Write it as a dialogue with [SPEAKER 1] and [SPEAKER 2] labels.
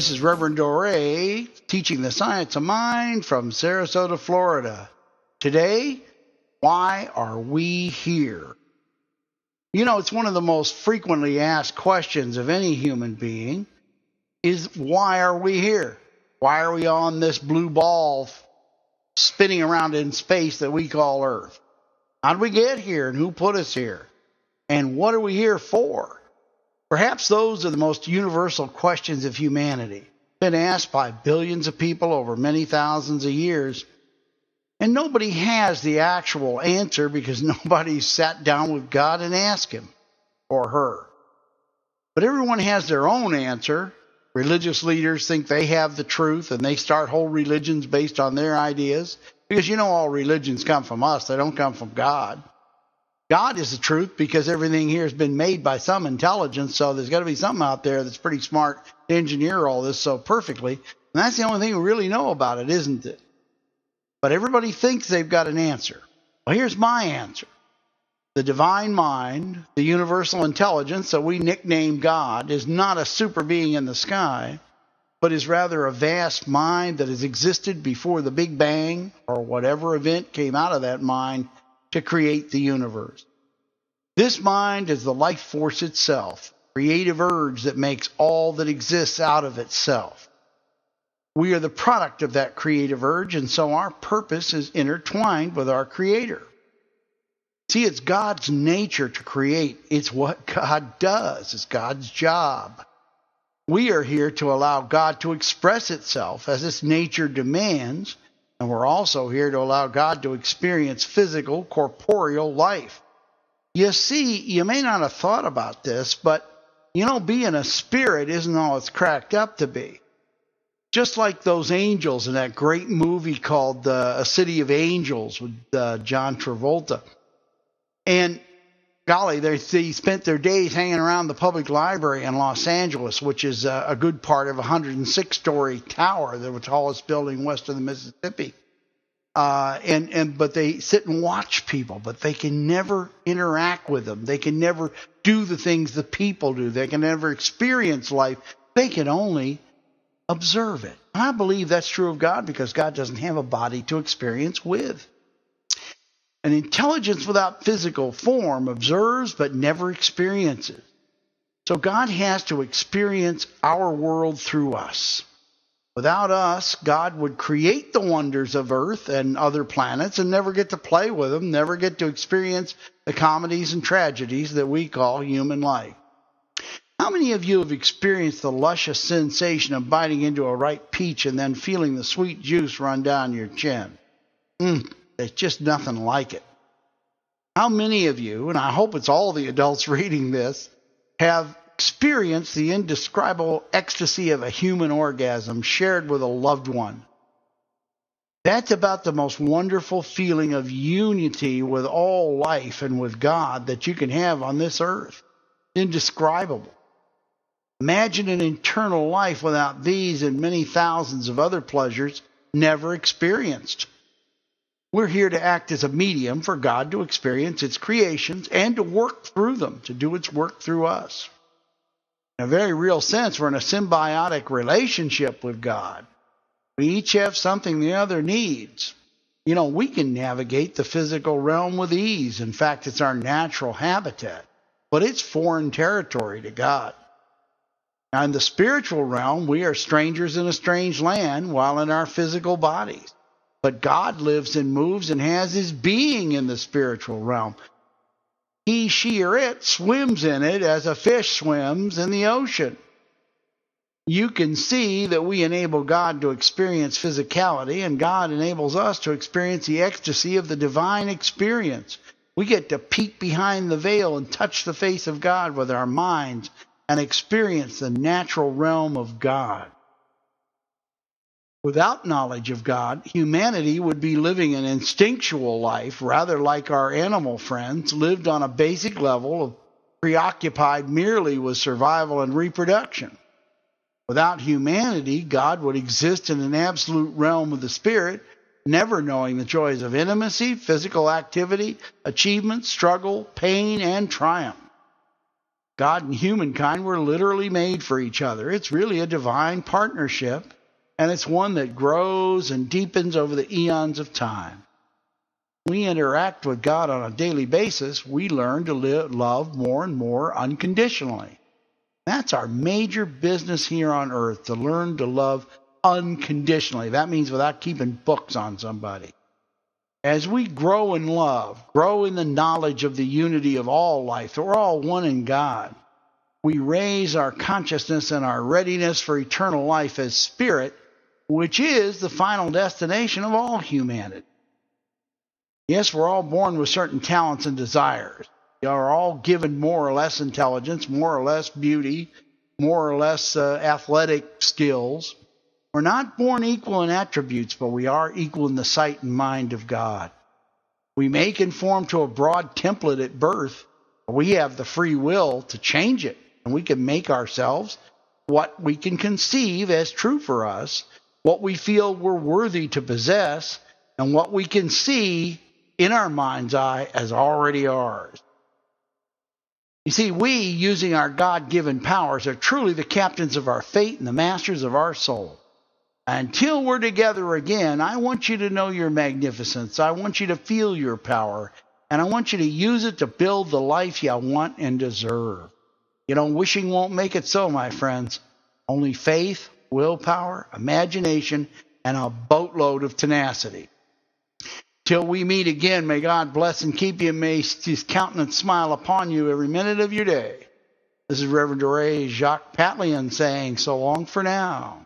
[SPEAKER 1] This is Rev Dore teaching the science of mind from Sarasota, Florida. Today, why are we here? You know, it's one of the most frequently asked questions of any human being is why are we here? Why are we on this blue ball spinning around in space that we call Earth? How did we get here and who put us here? And what are we here for? Perhaps those are the most universal questions of humanity, been asked by billions of people over many thousands of years. And nobody has the actual answer because nobody sat down with God and asked him or her. But everyone has their own answer. Religious leaders think they have the truth and they start whole religions based on their ideas. Because you know all religions come from us, they don't come from God. God is the truth because everything here has been made by some intelligence, so there's got to be something out there that's pretty smart to engineer all this so perfectly. And that's the only thing we really know about it, isn't it? But everybody thinks they've got an answer. Well, here's my answer. The divine mind, the universal intelligence that we nickname God, is not a super being in the sky, but is rather a vast mind that has existed before the Big Bang or whatever event came out of that mind to create the universe. This mind is the life force itself, creative urge that makes all that exists out of itself. We are the product of that creative urge, and so our purpose is intertwined with our Creator. See, it's God's nature to create. It's what God does. It's God's job. We are here to allow God to express itself as its nature demands, and we're also here to allow God to experience physical, corporeal life. You see, you may not have thought about this, but, you know, being a spirit isn't all it's cracked up to be. Just like those angels in that great movie called A City of Angels with John Travolta. And golly, they spent their days hanging around the public library in Los Angeles, which is a good part of a 106-story tower, the tallest building west of the Mississippi. But they sit and watch people, but they can never interact with them. They can never do the things the people do. They can never experience life. They can only observe it. And I believe that's true of God because God doesn't have a body to experience with. An intelligence without physical form observes but never experiences. So God has to experience our world through us. Without us, God would create the wonders of Earth and other planets and never get to play with them, never get to experience the comedies and tragedies that we call human life. How many of you have experienced the luscious sensation of biting into a ripe peach and then feeling the sweet juice run down your chin? There's just nothing like it. How many of you, and I hope it's all the adults reading this, have experienced the indescribable ecstasy of a human orgasm shared with a loved one? That's about the most wonderful feeling of unity with all life and with God that you can have on this earth. Indescribable. Imagine an eternal life without these and many thousands of other pleasures never experienced. We're here to act as a medium for God to experience its creations and to work through them, to do its work through us. In a very real sense, we're in a symbiotic relationship with God. We each have something the other needs. You know, we can navigate the physical realm with ease. In fact, it's our natural habitat, but it's foreign territory to God. Now, in the spiritual realm, we are strangers in a strange land while in our physical bodies. But God lives and moves and has his being in the spiritual realm. He, she, or it swims in it as a fish swims in the ocean. You can see that we enable God to experience physicality, and God enables us to experience the ecstasy of the divine experience. We get to peek behind the veil and touch the face of God with our minds and experience the natural realm of God. Without knowledge of God, humanity would be living an instinctual life, rather like our animal friends lived on a basic level of preoccupied merely with survival and reproduction. Without humanity, God would exist in an absolute realm of the spirit, never knowing the joys of intimacy, physical activity, achievement, struggle, pain, and triumph. God and humankind were literally made for each other. It's really a divine partnership, and it's one that grows and deepens over the eons of time. When we interact with God on a daily basis, we learn to love more and more unconditionally. That's our major business here on earth, to learn to love unconditionally. That means without keeping books on somebody. As we grow in love, grow in the knowledge of the unity of all life, that we're all one in God, we raise our consciousness and our readiness for eternal life as spirit, which is the final destination of all humanity. Yes, we're all born with certain talents and desires. We are all given more or less intelligence, more or less beauty, more or less athletic skills. We're not born equal in attributes, but we are equal in the sight and mind of God. We may conform to a broad template at birth, but we have the free will to change it, and we can make ourselves what we can conceive as true for us, what we feel we're worthy to possess, and what we can see in our mind's eye as already ours. You see, we, using our God-given powers, are truly the captains of our fate and the masters of our soul. Until we're together again, I want you to know your magnificence. I want you to feel your power. And I want you to use it to build the life you want and deserve. You know, wishing won't make it so, my friends. Only faith, willpower, imagination, and a boatload of tenacity. Till we meet again, may God bless and keep you. May His countenance smile upon you every minute of your day. This is Rev Dore, Jacques Patlian saying so long for now.